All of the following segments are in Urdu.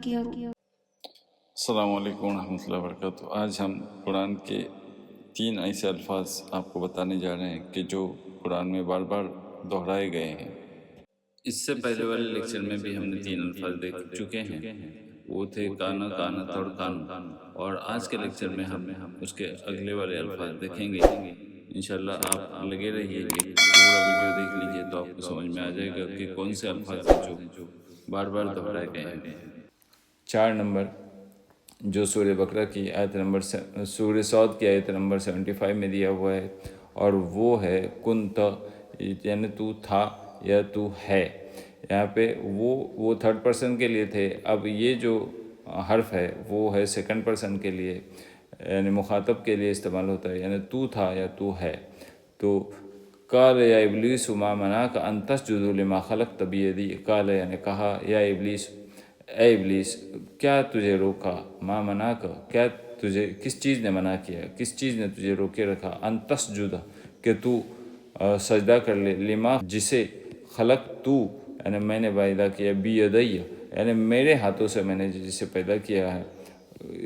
السلام علیکم ورحمۃ اللہ وبرکاتہ۔ آج ہم قرآن کے 3 ایسے الفاظ آپ کو بتانے جا رہے ہیں کہ جو قرآن میں بار بار دہرائے گئے ہیں۔ اس سے پہلے والے لیکچر میں بھی ہم نے 3 الفاظ دیکھ چکے ہیں، وہ تھے کانا، کانت اور کانو، اور آج کے لیکچر میں ہم اس کے اگلے والے الفاظ دیکھیں گے۔ انشاءاللہ آپ لگے رہیے گے، پورا ویڈیو دیکھ لیجئے تو آپ کو سمجھ میں آ جائے گا کہ کون سے الفاظ ہیں جو بار بار دہرائے گئے ہیں۔ 4 نمبر جو سورہ بقرہ کی آیت نمبر سورہ صاد کی آیت نمبر 75 میں دیا ہوا ہے، اور وہ ہے کنت، یعنی تو تھا یا تو ہے۔ یہاں پہ وہ تھرڈ پرسن کے لیے تھے، اب یہ جو حرف ہے وہ ہے سیکنڈ پرسن کے لیے، یعنی مخاطب کے لیے استعمال ہوتا ہے، یعنی تو تھا یا تو ہے۔ تو قال یا ابلیس ما منعک ان تسجد لما خلقت بیدی، قال یعنی کہا، یا ابلیس، اے ابلیس، کیا تجھے روکا، ما منعک، کیا تجھے کس چیز نے منع کیا، کس چیز نے تجھے روکے رکھا، ان تسجد، کہ تو سجدہ کر لے، لما، جسے، خلق تو، یعنی میں نے پیدا کیا، بیدی، یعنی میرے ہاتھوں سے میں نے جسے پیدا کیا ہے،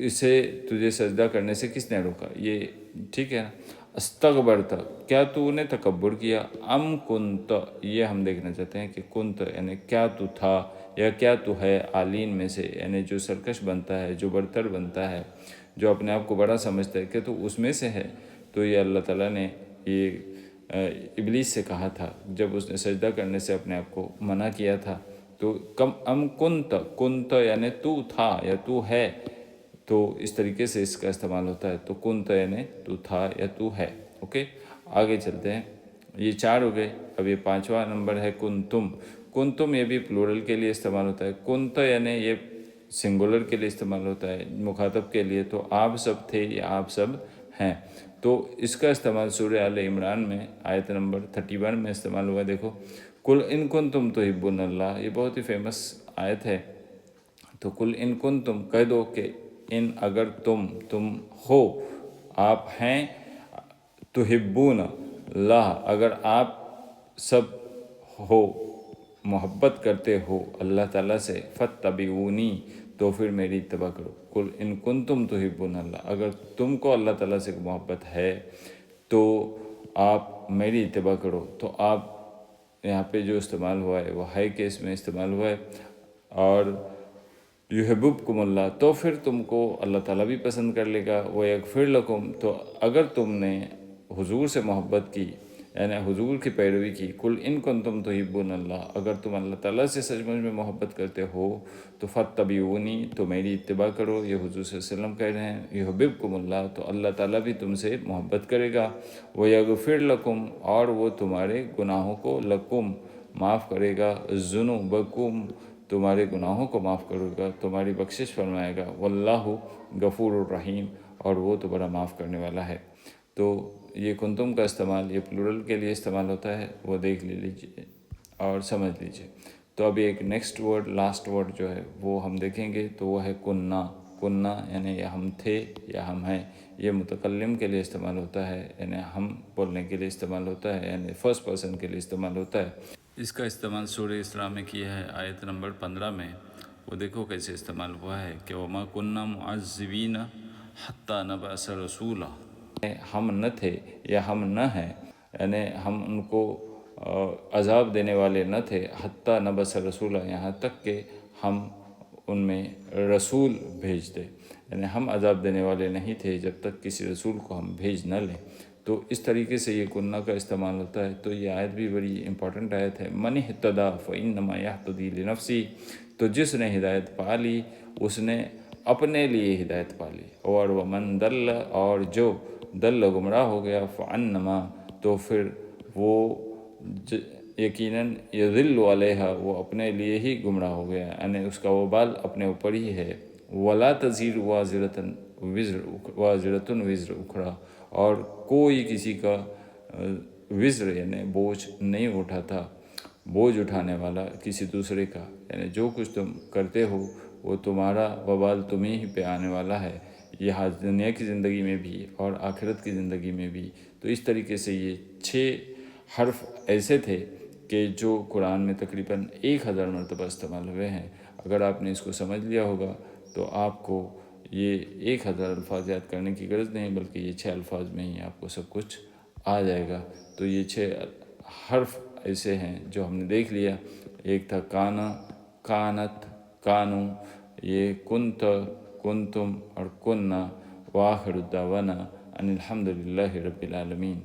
اسے تجھے سجدہ کرنے سے کس نے روکا؟ یہ ٹھیک ہے نا۔ استغبرت، کیا تو نے تکبر کیا، ام کنت، یہ ہم دیکھنا چاہتے ہیں کہ کنت یعنی کیا تو تھا یا کیا تو ہے، عالین میں سے، یعنی جو سرکش بنتا ہے، جو برتر بنتا ہے، جو اپنے آپ کو بڑا سمجھتا ہے، کہ تو اس میں سے ہے۔ تو یہ اللہ تعالیٰ نے یہ ابلیس سے کہا تھا جب اس نے سجدہ کرنے سے اپنے آپ کو منع کیا تھا۔ تو کم ام کنت یعنی تو تھا یا تو ہے، تو اس طریقے سے اس کا استعمال ہوتا ہے۔ تو کنت یعنی تو تھا یا تو ہے۔ اوکے، آگے چلتے ہیں۔ یہ 4 ہو گئے، اب یہ 5واں نمبر ہے کنتم۔ کنتم یہ بھی پلورل کے لیے استعمال ہوتا ہے، کنت یعنی یہ سنگولر کے لیے استعمال ہوتا ہے، مخاطب کے لیے، تو آپ سب تھے یا آپ سب ہیں۔ تو اس کا استعمال سورہ آل عمران میں آیت نمبر 31 میں استعمال ہوا، دیکھو، قل ان کنتم تحبون اللہ، یہ بہت ہی فیمس آیت ہے۔ تو قل ان کنتم، کہہ دو کہ ان اگر تم ہو، آپ ہیں، تحبون اللہ، اگر آپ سب ہو، محبت کرتے ہو اللہ تعالیٰ سے، فاتبعونی، تو پھر میری اتباع کرو۔ قل ان کنتم تحبون اللہ، اگر تم کو اللہ تعالیٰ سے محبت ہے تو آپ میری اتباع کرو۔ تو آپ یہاں پہ جو استعمال ہوا ہے وہ ہے کیس میں استعمال ہوا ہے، اور یحببکم اللہ، تو پھر تم کو اللہ تعالیٰ بھی پسند کر لے گا، ویغفر لکم، تو اگر تم نے حضور سے محبت کی، یعنی حضور کی پیروی کی، قل ان کنتم تحبون اللہ، اگر تم اللہ تعالیٰ سے سچ مچ میں محبت کرتے ہو تو فاتبعونی، تو میری اتباع کرو۔ یہ حضور صلی اللہ علیہ وسلم کہہ رہے ہیں، یحببکم اللہ، تو اللہ تعالیٰ بھی تم سے محبت کرے گا، ویغفر لکم، اور وہ تمہارے گناہوں کو، لکم، معاف کرے گا، ذنوبکم، تمہارے گناہوں کو معاف کرے گا، تمہاری بخشش فرمائے گا، واللہ غفور الرحیم، اور وہ تو بڑا معاف کرنے والا ہے۔ تو یہ کنتم کا استعمال یہ پلورل کے لیے استعمال ہوتا ہے، وہ دیکھ لیجیے اور سمجھ لیجیے۔ تو اب ایک نیکسٹ ورڈ، لاسٹ ورڈ جو ہے وہ ہم دیکھیں گے، تو وہ ہے کننا۔ کننا یعنی یا ہم تھے یا ہم ہیں، یہ متکلم کے لیے استعمال ہوتا ہے، یعنی ہم بولنے کے لیے استعمال ہوتا ہے، یعنی فرسٹ پرسن کے لیے استعمال ہوتا ہے۔ اس کا استعمال سورہ اسراء میں کیا ہے آیت نمبر 15 میں، وہ دیکھو کیسے استعمال ہوا ہے کہ وما کننا معذبین حتی نبعث رسولا، ہم نہ تھے یا ہم نہ ہیں، یعنی ہم ان کو عذاب دینے والے نہ تھے، حتی نبعث رسولا، یہاں تک کہ ہم ان میں رسول بھیج دیں، یعنی ہم عذاب دینے والے نہیں تھے جب تک کسی رسول کو ہم بھیج نہ لیں۔ تو اس طریقے سے یہ کننا کا استعمال ہوتا ہے۔ تو یہ آیت بھی بڑی امپورٹنٹ آیت ہے۔ من اہتدی فانما یہتدی لنفسی، تو جس نے ہدایت پا لی اس نے اپنے لیے ہدایت پا لی، اور ومن ضل، اور جو ضل گمراہ ہو گیا، فانما، تو پھر وہ یقیناً یضل علیہا، وہ اپنے لیے ہی گمراہ ہو گیا، یعنی اس کا وبال اپنے اوپر ہی ہے۔ ولا تزیر وازرۃ وزر اخری، اور کوئی کسی کا وزر یعنی بوجھ نہیں اٹھاتا، بوجھ اٹھانے والا کسی دوسرے کا، یعنی جو کچھ تم کرتے ہو وہ تمہارا وبال تمہیں ہی پہ آنے والا ہے، یہ دنیا کی زندگی میں بھی اور آخرت کی زندگی میں بھی۔ تو اس طریقے سے یہ 6 حرف ایسے تھے کہ جو قرآن میں تقریباً 1000 مرتبہ استعمال ہوئے ہیں۔ اگر آپ نے اس کو سمجھ لیا ہوگا تو آپ کو یہ 1000 الفاظ یاد کرنے کی غرض نہیں، بلکہ یہ 6 الفاظ میں ہی آپ کو سب کچھ آ جائے گا۔ تو یہ 6 حرف ایسے ہیں جو ہم نے دیکھ لیا۔ ایک تھا کانا، کانت، کانو، یہ کنت، کنتم اور کننا، وآخر دعوانا ان الحمد للہ رب العالمین۔